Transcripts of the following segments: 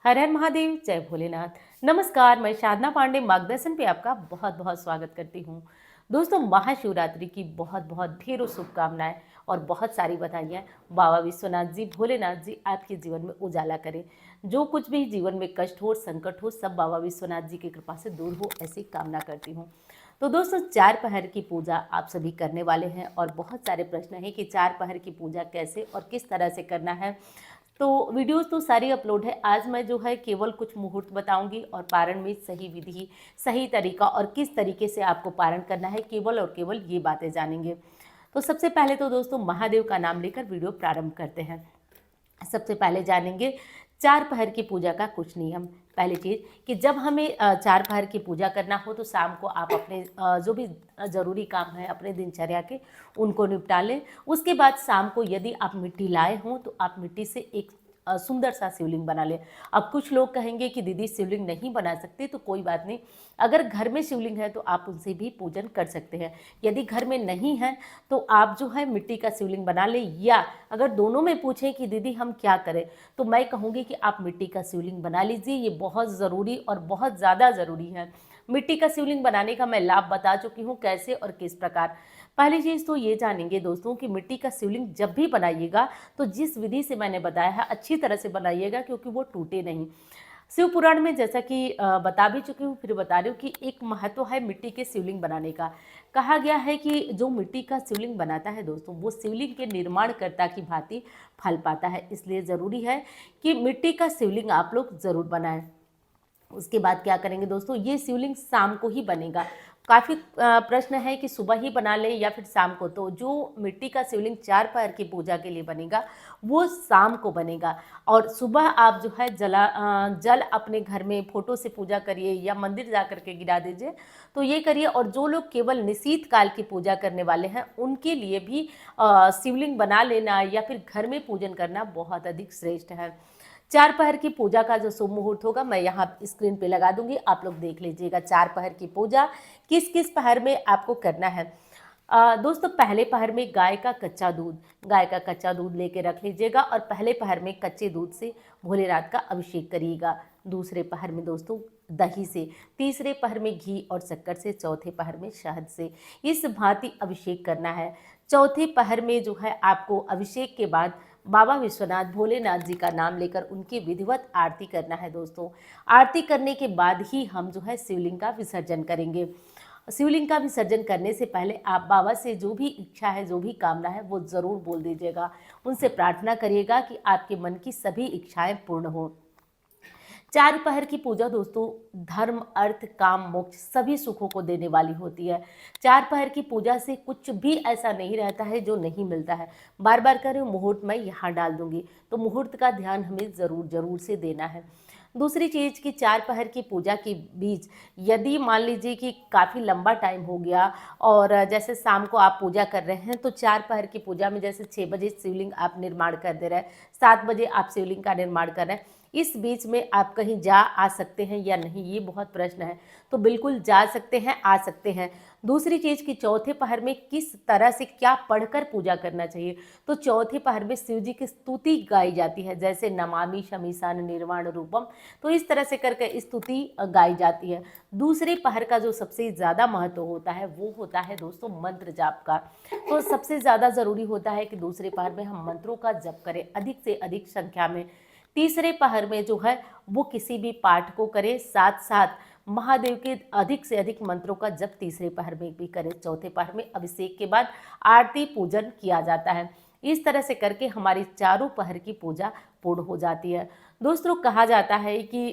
हर हर महादेव, जय भोलेनाथ। नमस्कार, मैं साधना पांडे मार्गदर्शन पे आपका बहुत बहुत स्वागत करती हूँ। दोस्तों, महाशिवरात्रि की बहुत बहुत ढेरों शुभकामनाएं और बहुत सारी बधाइयाँ। बाबा विश्वनाथ जी, भोलेनाथ जी आपके जीवन में उजाला करें। जो कुछ भी जीवन में कष्ट हो, संकट हो, सब बाबा विश्वनाथ जी की कृपा से दूर हो, ऐसी कामना करती हूँ। तो दोस्तों, चार पहर की पूजा आप सभी करने वाले हैं और बहुत सारे प्रश्न हैं कि चार पहर की पूजा कैसे और किस तरह से करना है। तो वीडियोस तो सारी अपलोड है। आज मैं जो है केवल कुछ मुहूर्त बताऊंगी और पारण में सही विधि, सही तरीका और किस तरीके से आपको पारण करना है, केवल और केवल ये बातें जानेंगे। तो सबसे पहले तो दोस्तों महादेव का नाम लेकर वीडियो प्रारंभ करते हैं। सबसे पहले जानेंगे चार पहर की पूजा का कुछ नियम। पहली चीज़ कि जब हमें चार पहर की पूजा करना हो तो शाम को आप अपने जो भी ज़रूरी काम है अपने दिनचर्या के, उनको निपटा लें। उसके बाद शाम को यदि आप मिट्टी लाए हों तो आप मिट्टी से एक सुंदर सा शिवलिंग बना लें। अब कुछ लोग कहेंगे कि दीदी शिवलिंग नहीं बना सकते, तो कोई बात नहीं। अगर घर में शिवलिंग है तो आप उनसे भी पूजन कर सकते हैं। यदि घर में नहीं है तो आप जो है मिट्टी का शिवलिंग बना लें, या अगर दोनों में पूछें कि दीदी हम क्या करें, तो मैं कहूँगी कि आप मिट्टी का शिवलिंग बना लीजिए। ये बहुत ज़रूरी और बहुत ज़्यादा ज़रूरी है। मिट्टी का शिवलिंग बनाने का मैं लाभ बता चुकी हूँ, कैसे और किस प्रकार। पहली चीज़ तो ये जानेंगे दोस्तों कि मिट्टी का शिवलिंग जब भी बनाइएगा तो जिस विधि से मैंने बताया है अच्छी तरह से बनाइएगा, क्योंकि वो टूटे नहीं। शिव पुराण में जैसा कि बता भी चुकी हूँ, फिर बता रही हूँ कि एक महत्व है मिट्टी के शिवलिंग बनाने का। कहा गया है कि जो मिट्टी का शिवलिंग बनाता है दोस्तों, वो शिवलिंग के निर्माणकर्ता की भांति फल पाता है। इसलिए ज़रूरी है कि मिट्टी का शिवलिंग आप लोग ज़रूर बनाएं। उसके बाद क्या करेंगे दोस्तों, ये शिवलिंग शाम को ही बनेगा। काफ़ी प्रश्न है कि सुबह ही बना लें या फिर शाम को। तो जो मिट्टी का शिवलिंग चार पहर की पूजा के लिए बनेगा वो शाम को बनेगा। और सुबह आप जो है जल अपने घर में फोटो से पूजा करिए या मंदिर जा कर के गिरा दीजिए, तो ये करिए। और जो लोग केवल निशीत काल की पूजा करने वाले हैं उनके लिए भी शिवलिंग बना लेना या फिर घर में पूजन करना बहुत अधिक श्रेष्ठ है। चार पहर की पूजा का जो शुभ मुहूर्त होगा मैं यहाँ स्क्रीन पे लगा दूंगी, आप लोग देख लीजिएगा। चार पहर की पूजा किस किस पहर में आपको करना है। दोस्तों, पहले पहर में गाय का कच्चा दूध लेके रख लीजिएगा और पहले पहर में कच्चे दूध से भोलेनाथ का अभिषेक करिएगा। दूसरे पहर में दोस्तों दही से, तीसरे पहर में घी और शक्कर से, चौथे पहर में शहद से, इस भांति अभिषेक करना है। चौथे पहर में जो है आपको अभिषेक के बाद बाबा विश्वनाथ भोलेनाथ जी का नाम लेकर उनकी विधिवत आरती करना है दोस्तों। आरती करने के बाद ही हम जो है शिवलिंग का विसर्जन करेंगे। शिवलिंग का विसर्जन करने से पहले आप बाबा से जो भी इच्छा है, जो भी कामना है, वो ज़रूर बोल दीजिएगा। उनसे प्रार्थना करिएगा कि आपके मन की सभी इच्छाएं पूर्ण हो। चार पहर की पूजा दोस्तों धर्म, अर्थ, काम, मोक्ष सभी सुखों को देने वाली होती है। चार पहर की पूजा से कुछ भी ऐसा नहीं रहता है जो नहीं मिलता है। बार बार कह रही हूँ, मुहूर्त मैं यहाँ डाल दूंगी, तो मुहूर्त का ध्यान हमें ज़रूर ज़रूर से देना है। दूसरी चीज़ कि चार पहर की पूजा के बीच यदि मान लीजिए कि काफ़ी लंबा टाइम हो गया और जैसे शाम को आप पूजा कर रहे हैं, तो चार पहर की पूजा में जैसे 6 बजे शिवलिंग आप निर्माण कर दे रहे हैं, 7 बजे आप शिवलिंग का निर्माण कर रहे हैं, इस बीच में आप कहीं जा आ सकते हैं या नहीं, ये बहुत प्रश्न है। तो बिल्कुल जा सकते हैं, आ सकते हैं। दूसरी चीज़ कि चौथे पहर में किस तरह से क्या पढ़कर पूजा करना चाहिए, तो चौथे पहर में शिव जी की स्तुति गाई जाती है, जैसे नमामि शमीशान निर्वाण रूपम। तो इस तरह से करके स्तुति गाई जाती है। दूसरे पहर का जो सबसे ज़्यादा महत्व होता है वो होता है दोस्तों मंत्र जाप का। तो सबसे ज़्यादा ज़रूरी होता है कि दूसरे पहर में हम मंत्रों का जप करें अधिक से अधिक संख्या में। तीसरे पहर में जो है वो किसी भी पाठ को करें, साथ साथ महादेव के अधिक से अधिक मंत्रों का जप तीसरे पहर में भी करें। चौथे पहर में अभिषेक के बाद आरती पूजन किया जाता है। इस तरह से करके हमारी चारों पहर की पूजा पूर्ण हो जाती है। दोस्तों, कहा जाता है कि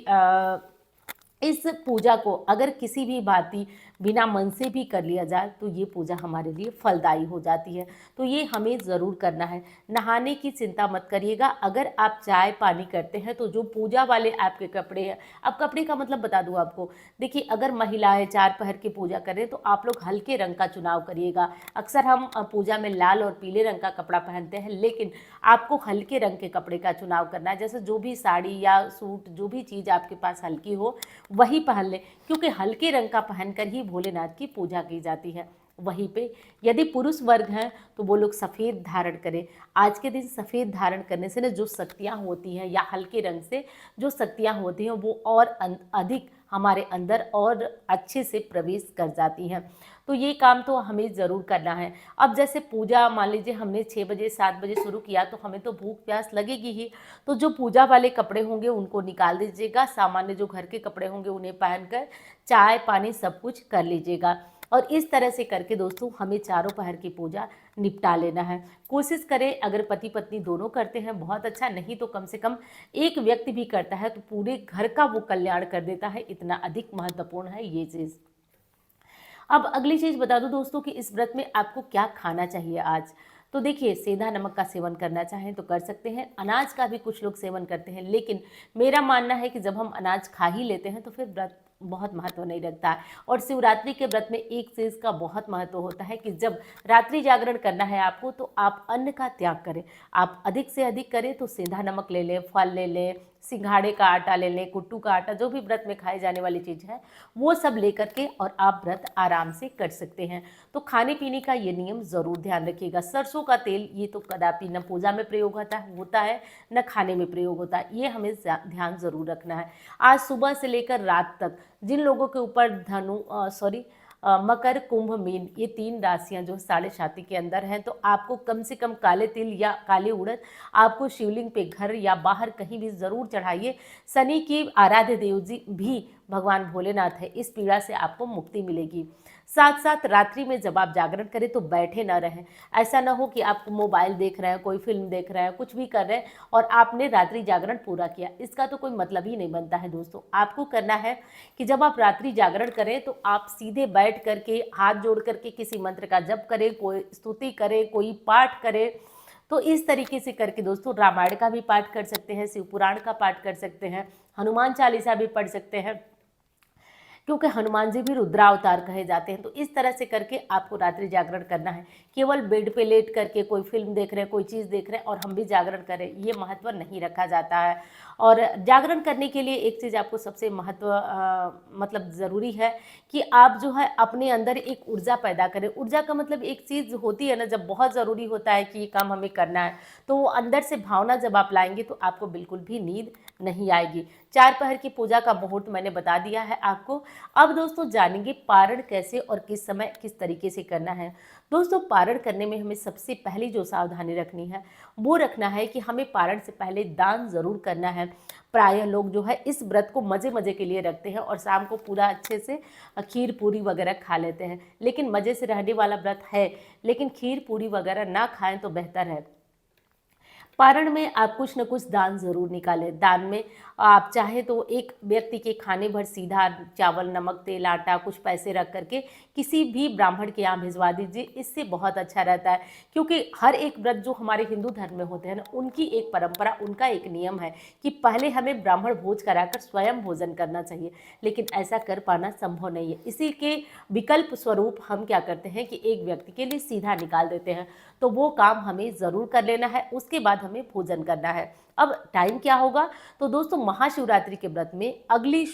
इस पूजा को अगर किसी भी भांति बिना मन से भी कर लिया जाए तो ये पूजा हमारे लिए फलदायी हो जाती है। तो ये हमें ज़रूर करना है। नहाने की चिंता मत करिएगा। अगर आप चाय पानी करते हैं तो जो पूजा वाले आपके कपड़े हैं, अब कपड़े का मतलब बता दूं आपको, देखिए अगर महिलाएं चार पहर की पूजा करें तो आप लोग हल्के रंग का चुनाव करिएगा। अक्सर हम पूजा में लाल और पीले रंग का कपड़ा पहनते हैं, लेकिन आपको हल्के रंग के कपड़े का चुनाव करना है। जैसे जो भी साड़ी या सूट, जो भी चीज़ आपके पास हल्की हो वही पहन ले, क्योंकि हल्के रंग का पहनकर ही भोलेनाथ की पूजा की जाती है। वहीं पे यदि पुरुष वर्ग हैं तो वो लोग सफ़ेद धारण करें। आज के दिन सफ़ेद धारण करने से ना जो शक्तियाँ होती हैं या हल्के रंग से जो शक्तियाँ होती हैं वो और अधिक हमारे अंदर और अच्छे से प्रवेश कर जाती हैं। तो ये काम तो हमें ज़रूर करना है। अब जैसे पूजा मान लीजिए हमने 6 बजे 7 बजे शुरू किया तो हमें तो भूख प्यास लगेगी ही। तो जो पूजा वाले कपड़े होंगे उनको निकाल दीजिएगा, सामान्य जो घर के कपड़े होंगे उन्हें पहनकर चाय पानी सब कुछ कर लीजिएगा। और इस तरह से करके दोस्तों हमें चारों पहर की पूजा निपटा लेना है। कोशिश करें, अगर पति पत्नी दोनों करते हैं बहुत अच्छा, नहीं तो कम से कम एक व्यक्ति भी करता है तो पूरे घर का वो कल्याण कर देता है। इतना अधिक महत्वपूर्ण है ये चीज़। अब अगली चीज़ बता दूं दोस्तों कि इस व्रत में आपको क्या खाना चाहिए आज। तो देखिए, सेंधा नमक का सेवन करना चाहें तो कर सकते हैं, अनाज का भी कुछ लोग सेवन करते हैं, लेकिन मेरा मानना है कि जब हम अनाज खा ही लेते हैं तो फिर व्रत बहुत महत्व नहीं रखता है। और शिवरात्रि के व्रत में एक चीज़ का बहुत महत्व होता है कि जब रात्रि जागरण करना है आपको तो आप अन्न का त्याग करें। आप अधिक से अधिक करें तो सेंधा नमक ले लें, फल ले लें, सिंघाड़े का आटा ले लें, कुट्टू का आटा, जो भी व्रत में खाई जाने वाली चीज़ है वो सब लेकर के और आप व्रत आराम से कर सकते हैं। तो खाने पीने का ये नियम ज़रूर ध्यान रखिएगा। सरसों का तेल ये तो कदापि न पूजा में प्रयोग होता है न खाने में प्रयोग होता है, ये हमें ध्यान ज़रूर रखना है। आज सुबह से लेकर रात तक जिन लोगों के ऊपर मकर कुंभ मीन ये 3 राशियां जो साढ़े साथी के अंदर हैं, तो आपको कम से कम काले तिल या काले उड़द आपको शिवलिंग पे घर या बाहर कहीं भी ज़रूर चढ़ाइए। शनि की आराध्य देव जी भी भगवान भोलेनाथ है, इस पीड़ा से आपको मुक्ति मिलेगी। साथ साथ रात्रि में जब आप जागरण करें तो बैठे ना रहें। ऐसा ना हो कि आप मोबाइल देख रहे हैं, कोई फिल्म देख रहे हैं, कुछ भी कर रहे हैं और आपने रात्रि जागरण पूरा किया, इसका तो कोई मतलब ही नहीं बनता है दोस्तों। आपको करना है कि जब आप रात्रि जागरण करें तो आप सीधे बैठ करके हाथ जोड़ करके किसी मंत्र का जप करें, कोई स्तुति करें, कोई पाठ करें। तो इस तरीके से करके दोस्तों रामायण का भी पाठ कर सकते हैं, शिव पुराण का पाठ कर सकते हैं, हनुमान चालीसा भी पढ़ सकते हैं, क्योंकि हनुमान जी भी रुद्रावतार कहे जाते हैं। तो इस तरह से करके आपको रात्रि जागरण करना है। केवल बेड पे लेट करके कोई फिल्म देख रहे हैं, कोई चीज़ देख रहे हैं और हम भी जागरण करें, ये महत्व नहीं रखा जाता है। और जागरण करने के लिए एक चीज़ आपको सबसे मतलब ज़रूरी है कि आप जो है अपने अंदर एक ऊर्जा पैदा करें। ऊर्जा का मतलब एक चीज़ होती है ना, जब बहुत ज़रूरी होता है कि ये काम हमें करना है तो वो अंदर से भावना जब आप लाएंगे तो आपको बिल्कुल भी नींद नहीं आएगी। 4 पहर की पूजा का मुहूर्त मैंने बता दिया है आपको। अब दोस्तों जानेंगे पारण कैसे और किस समय किस तरीके से करना है। दोस्तों पारण करने में हमें सबसे पहली जो सावधानी रखनी है वो रखना है कि हमें पारण से पहले दान ज़रूर करना है। प्रायः लोग जो है इस व्रत को मज़े मज़े के लिए रखते हैं और शाम को पूरा अच्छे से खीर पूरी वगैरह खा लेते हैं, लेकिन मज़े से रहने वाला व्रत है, लेकिन खीर पूरी वगैरह ना खाएं तो बेहतर है। पारण में आप कुछ न कुछ दान ज़रूर निकालें। दान में आप चाहे तो एक व्यक्ति के खाने भर सीधा चावल, नमक, तेल, आटा कुछ पैसे रख करके किसी भी ब्राह्मण के यहाँ भिजवा दीजिए, इससे बहुत अच्छा रहता है। क्योंकि हर एक व्रत जो हमारे हिंदू धर्म में होते हैं ना, उनकी एक परंपरा, उनका एक नियम है कि पहले हमें ब्राह्मण भोज कराकर स्वयं भोजन करना चाहिए, लेकिन ऐसा कर पाना संभव नहीं है। इसी के विकल्प स्वरूप हम क्या करते हैं कि एक व्यक्ति के लिए सीधा निकाल देते हैं, तो वो काम हमें ज़रूर कर लेना है। उसके बाद हमें भोजन करना है। अब टाइम क्या होगा, तो दोस्तों महाशिवरात्रि के व्रत में अगली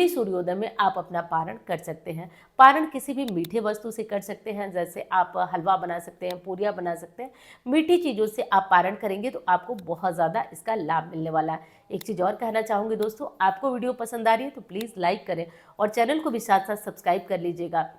सूर्योदय में आप अपना पारण कर सकते हैं। पारण किसी भी मीठे वस्तु से कर सकते हैं, जैसे आप हलवा बना सकते हैं, पूरियाँ बना सकते हैं। मीठी चीज़ों से आप पारण करेंगे तो आपको बहुत ज़्यादा इसका लाभ मिलने वाला है। एक चीज़ और कहना चाहूँगी दोस्तों, आपको वीडियो पसंद आ रही है तो प्लीज़ लाइक करें और चैनल को भी साथ साथ सब्सक्राइब कर लीजिएगा।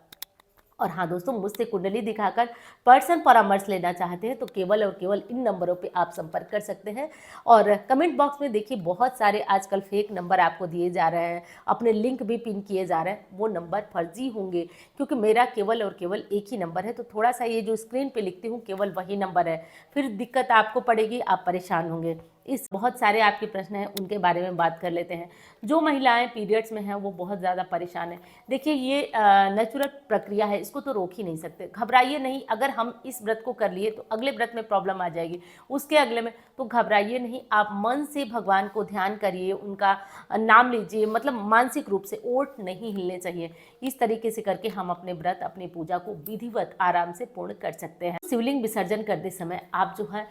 और हाँ दोस्तों, मुझसे कुंडली दिखाकर पर्सनल परामर्श लेना चाहते हैं तो केवल और केवल इन नंबरों पे आप संपर्क कर सकते हैं। और कमेंट बॉक्स में देखिए बहुत सारे आजकल फेक नंबर आपको दिए जा रहे हैं, अपने लिंक भी पिन किए जा रहे हैं, वो नंबर फर्जी होंगे, क्योंकि मेरा केवल और केवल एक ही नंबर है। तो थोड़ा सा ये जो स्क्रीन पर लिखती हूँ केवल वही नंबर है, फिर दिक्कत आपको पड़ेगी, आप परेशान होंगे। इस बहुत सारे आपके प्रश्न हैं, उनके बारे में बात कर लेते हैं। जो महिलाएं पीरियड्स में हैं वो बहुत ज़्यादा परेशान हैं। देखिए ये नेचुरल प्रक्रिया है, इसको तो रोक ही नहीं सकते। घबराइए नहीं, अगर हम इस व्रत को कर लिए तो अगले व्रत में प्रॉब्लम आ जाएगी, उसके अगले में, तो घबराइए नहीं। आप मन से भगवान को ध्यान करिए, उनका नाम लीजिए, मतलब मानसिक रूप से ओठ नहीं हिलने चाहिए। इस तरीके से करके हम अपने व्रत, अपनी पूजा को विधिवत आराम से पूर्ण कर सकते हैं। शिवलिंग विसर्जन करते समय आप जो है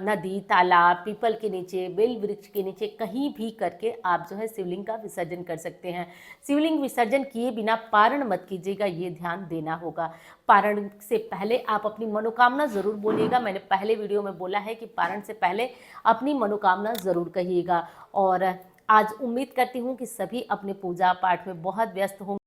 नदी, तालाब, पीपल के नीचे, बेल वृक्ष के नीचे कहीं भी करके आप जो है शिवलिंग का विसर्जन कर सकते हैं। शिवलिंग विसर्जन किए बिना पारण मत कीजिएगा, ये ध्यान देना होगा। पारण से पहले आप अपनी मनोकामना ज़रूर बोलिएगा। मैंने पहले वीडियो में बोला है कि पारण से पहले अपनी मनोकामना ज़रूर कहिएगा। और आज उम्मीद करती हूँ कि सभी अपने पूजा पाठ में बहुत व्यस्त होंगे।